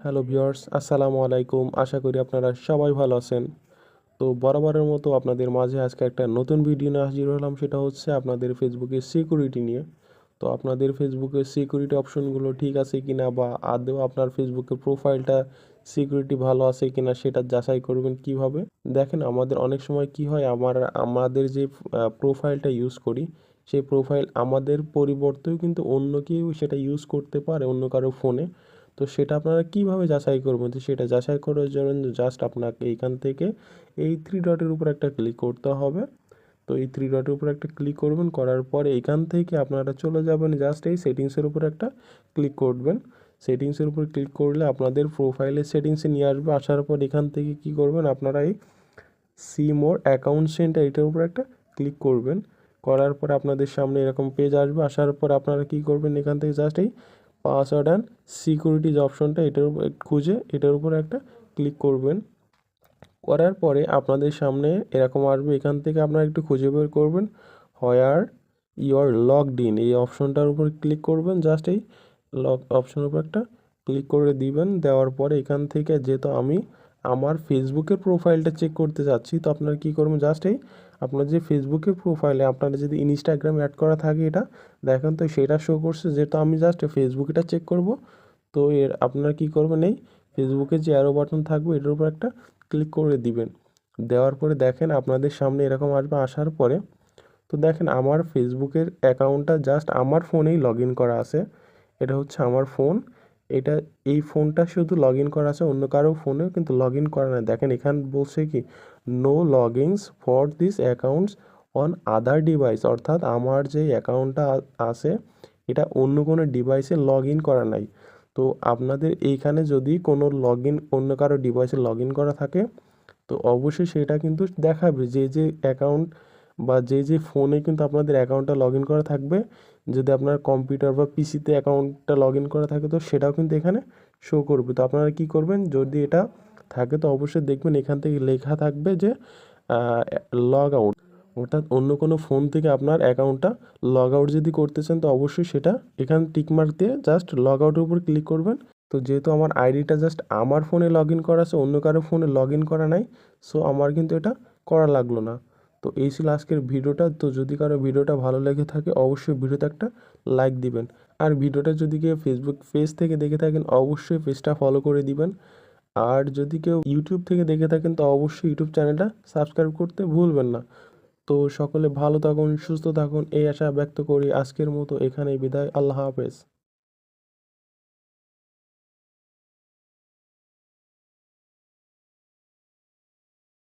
Hello viewers, আসসালামু আলাইকুম। আশা করি আপনারা সবাই ভালো আছেন। তো বরাবরের মতো আপনাদের মাঝে আজকে একটা নতুন ভিডিও নিয়ে হাজির হলাম। সেটা হচ্ছে আপনাদের ফেসবুকের সিকিউরিটি নিয়ে। তো আপনাদের ফেসবুকের সিকিউরিটি অপশনগুলো ঠিক আছে কিনা বা আদৌ আপনার ফেসবুকের প্রোফাইলটা সিকিউরিটি ভালো আছে কিনা সেটা যাচাই করবেন কিভাবে। দেখেন আমাদের অনেক সময় কি হয়, আমাদের যে প্রোফাইলটা ইউজ করি সেই প্রোফাইল আমাদের পরিবর্তেও কিন্তু অন্য কেউ সেটা ইউজ করতে পারে অন্য কারো ফোনে। তো সেটা আপনারা কিভাবে যাচাই করবেন? তো সেটা যাচাই করার জন্য জাস্ট আপনাকে এইখান থেকে এই থ্রি ডটের উপর একটা ক্লিক করতে হবে। তো এই থ্রি ডটের উপর একটা ক্লিক করবেন, করার পরে এখান থেকে আপনারা চলে যাবেন জাস্ট এই সেটিংসের উপর একটা ক্লিক করবেন। সেটিংসের উপর ক্লিক করলে আপনাদের প্রোফাইলের সেটিংসে নিয়ে আসবে। আসার পর এখান থেকে কি করবেন, আপনারা এই সি মোর অ্যাকাউন্ট সেন্টার এটার উপর একটা ক্লিক করবেন। করার পর আপনাদের সামনে এরকম পেজ আসবে। আসার পর আপনারা কি করবেন, এখান থেকে জাস্ট এই পাসওয়ার্ড অ্যান্ড সিকিউরিটি যে অপশনটা এটার উপর খুঁজে এটার উপর একটা ক্লিক করবেন। করার পরে আপনাদের সামনে এরকম আসবে। এখান থেকে আপনারা একটু খুঁজে বের করবেন হোয়ার ইউর লগড ইন, এই অপশনটার উপর ক্লিক করবেন। জাস্ট এই লক অপশনের উপর একটা ক্লিক করে দিবেন। দেওয়ার পরে এখান থেকে যেহেতু আমি আমার ফেসবুকের প্রোফাইলটা চেক করতে যাচ্ছি, তো আপনারা কী করবেন, জাস্ট এই আপনার যে ফেসবুকের প্রোফাইলে আপনারা যদি ইনস্টাগ্রাম অ্যাড করা থাকে এটা দেখেন, তো সেটা শো করছে। যেহেতু আমি জাস্ট ফেসবুকটা চেক করব, তো আপনারা কী করবেন, এই ফেসবুকের যে অ্যারো বাটন থাকবে এটার উপর একটা ক্লিক করে দিবেন। দেওয়ার পরে দেখেন আপনাদের সামনে এরকম আসবে। আসার পরে তো দেখেন আমার ফেসবুকের অ্যাকাউন্টটা জাস্ট আমার ফোনেই লগ ইন করা আছে। এটা হচ্ছে আমার ফোন। এটা এই ফোনটা শুধু লগ ইন করা আছে, অন্য কারো ফোনেও কিন্তু লগ ইন করা নেই। দেখেন এখান বলছে কি no logins for this accounts on other device, অর্থাৎ আমার যে অ্যাকাউন্টটা আছে এটা অন্য কোনো ডিভাইসে লগ ইন করা নাই। তো আপনাদের এইখানে যদি কোনো লগ ইন অন্য কারো ডিভাইসে লগ ইন করা থাকে, তো অবশ্যই সেটা কিন্তু দেখাবে যে অ্যাকাউন্ট বা যে ফোনে কিন্তু আপনাদের অ্যাকাউন্টটা লগ ইন করা থাকবে। যদি আপনার কম্পিউটার বা পিসিতে অ্যাকাউন্টটা লগ ইন করা থাকে তো সেটাও কিন্তু এখানে শো করবে। তো আপনারা কী করবেন, যদি এটা থাকে তো অবশ্যই দেখবেন এখান থেকে লেখা থাকবে যে লগ আউট, অর্থাৎ অন্য কোনো ফোন থেকে আপনার অ্যাকাউন্টটা লগ আউট যদি করতে চান তো অবশ্যই সেটা এখানে টিকমার্ক দিয়ে জাস্ট লগ আউটের উপর ক্লিক করবেন। তো যেহেতু আমার আইডিটা জাস্ট আমার ফোনে লগ ইন করা আছে, অন্য কারো ফোনে লগ ইন করা নাই, সো আমার কিন্তু এটা করা লাগলো না। তো এই ছিল আজকের ভিডিওটা। তো যদি কারো ভিডিওটা ভালো লেগে থাকে অবশ্যই ভিডিওতে একটা লাইক দিবেন। আর ভিডিওটা যদি কেউ ফেসবুক পেজ থেকে দেখে থাকেন অবশ্যই পেজটা ফলো করে দিবেন। আর যদি কেউ ইউটিউব থেকে দেখে থাকেন তো অবশ্যই ইউটিউব চ্যানেলটা সাবস্ক্রাইব করতে ভুলবেন না। তো সকলে ভালো থাকুন, সুস্থ থাকুন এই আশা ব্যক্ত করি। আজকের মতো এখানেই বিদায়। আল্লাহ হাফেজ।